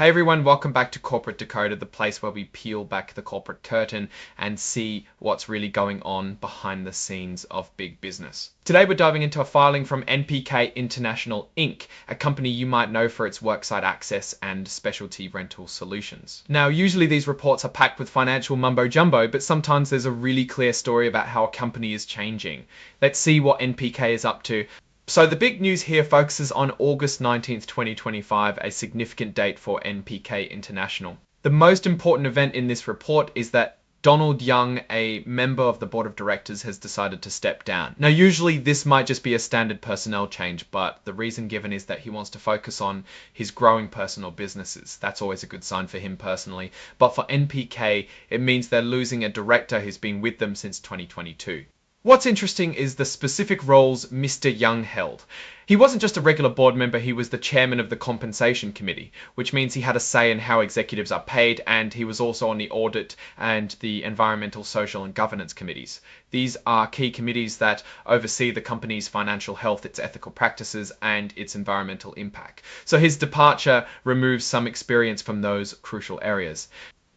Hey everyone, welcome back to Corporate Decoded, the place where we peel back the corporate curtain and see what's really going on behind the scenes of big business. Today we're diving into a filing from NPK International Inc., a company you might know for its worksite access and specialty rental solutions. Now, usually these reports are packed with financial mumbo jumbo, but sometimes there's a really clear story about how a company is changing. Let's see what NPK is up to. So the big news here focuses on August 19th, 2025, a significant date for NPK International. The most important event in this report is that Donald Young, a member of the board of directors, has decided to step down. Now, usually this might just be a standard personnel change, but the reason given is that he wants to focus on his growing personal businesses. That's always a good sign for him personally. But for NPK, it means they're losing a director who's been with them since 2022. What's interesting is the specific roles Mr. Young held. He wasn't just a regular board member, he was the chairman of the compensation committee, which means he had a say in how executives are paid, and he was also on the audit and the environmental, social and governance committees. These are key committees that oversee the company's financial health, its ethical practices and its environmental impact. So his departure removes some experience from those crucial areas.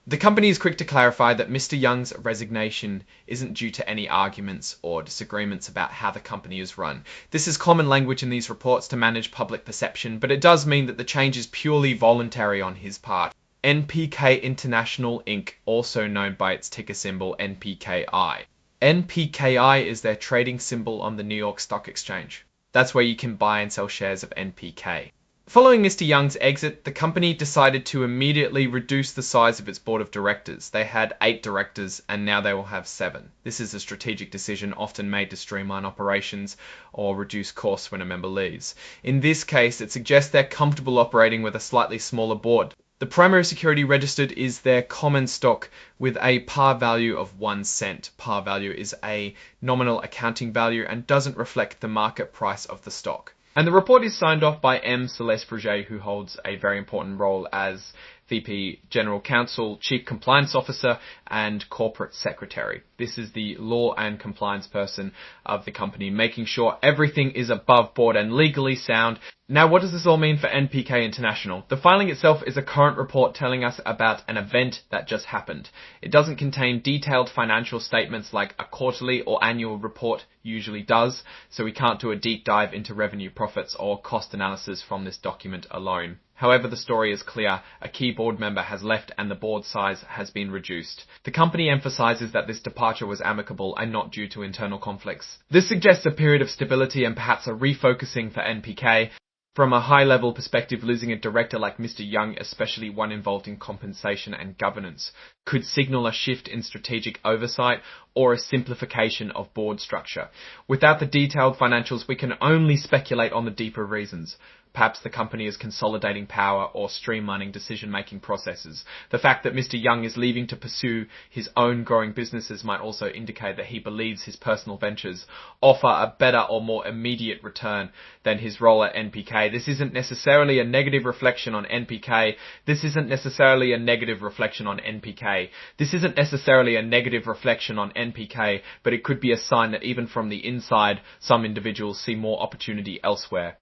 The company is quick to clarify that Mr. Young's resignation isn't due to any arguments or disagreements about how the company is run. This is common language in these reports to manage public perception, but it does mean that the change is purely voluntary on his part. NPK International Inc., also known by its ticker symbol NPKI. NPKI is their trading symbol on the New York Stock Exchange. That's where you can buy and sell shares of NPK. Following Mr. Young's exit, the company decided to immediately reduce the size of its board of directors. They had 8 directors and now they will have 7. This is a strategic decision often made to streamline operations or reduce costs when a member leaves. In this case, it suggests they're comfortable operating with a slightly smaller board. The primary security registered is their common stock with a par value of 1 cent. Par value is a nominal accounting value and doesn't reflect the market price of the stock. And the report is signed off by M. Celeste Fruget, who holds a very important role as VP General Counsel, Chief Compliance Officer, and Corporate Secretary. This is the law and compliance person of the company, making sure everything is above board and legally sound. Now, what does this all mean for NPK International? The filing itself is a current report telling us about an event that just happened. It doesn't contain detailed financial statements like a quarterly or annual report usually does, so we can't do a deep dive into revenue, profits, or cost analysis from this document alone. However, the story is clear. A key board member has left and the board size has been reduced. The company emphasizes that this departure was amicable and not due to internal conflicts. This suggests a period of stability and perhaps a refocusing for NPK. From a high-level perspective, losing a director like Mr. Young, especially one involved in compensation and governance, could signal a shift in strategic oversight or a simplification of board structure. Without the detailed financials, we can only speculate on the deeper reasons. Perhaps the company is consolidating power or streamlining decision-making processes. The fact that Mr. Young is leaving to pursue his own growing businesses might also indicate that he believes his personal ventures offer a better or more immediate return than his role at NPK. This isn't necessarily a negative reflection on NPK. This isn't necessarily a negative reflection on NPK. This isn't necessarily a negative reflection on NPK, but it could be a sign that even from the inside, some individuals see more opportunity elsewhere.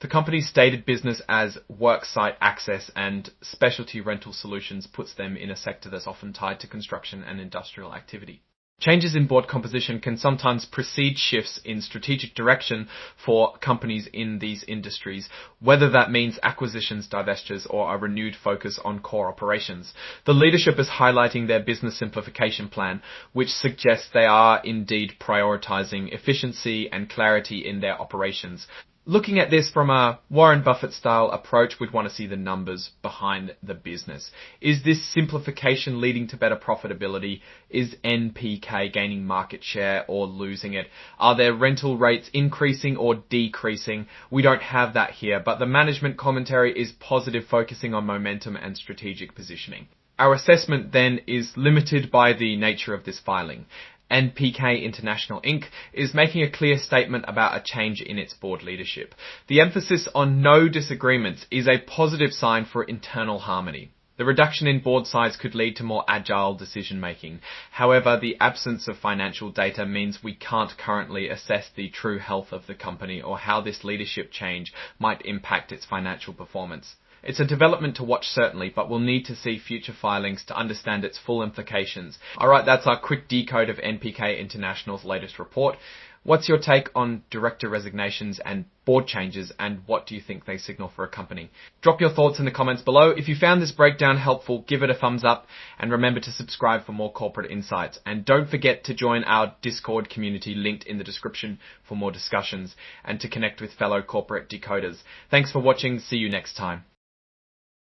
The company's stated business as worksite access and specialty rental solutions puts them in a sector that's often tied to construction and industrial activity. Changes in board composition can sometimes precede shifts in strategic direction for companies in these industries, whether that means acquisitions, divestitures, or a renewed focus on core operations. The leadership is highlighting their business simplification plan, which suggests they are indeed prioritizing efficiency and clarity in their operations. Looking at this from a Warren Buffett style approach, we'd want to see the numbers behind the business. Is this simplification leading to better profitability? Is NPK gaining market share or losing it? Are their rental rates increasing or decreasing? We don't have that here, but the management commentary is positive, focusing on momentum and strategic positioning. Our assessment then is limited by the nature of this filing. NPK International Inc. is making a clear statement about a change in its board leadership. The emphasis on no disagreements is a positive sign for internal harmony. The reduction in board size could lead to more agile decision making. However, the absence of financial data means we can't currently assess the true health of the company or how this leadership change might impact its financial performance. It's a development to watch certainly, but we'll need to see future filings to understand its full implications. Alright, that's our quick decode of NPK International's latest report. What's your take on director resignations and board changes, and what do you think they signal for a company? Drop your thoughts in the comments below. If you found this breakdown helpful, give it a thumbs up, and remember to subscribe for more corporate insights. And don't forget to join our Discord community linked in the description for more discussions and to connect with fellow corporate decoders. Thanks for watching. See you next time.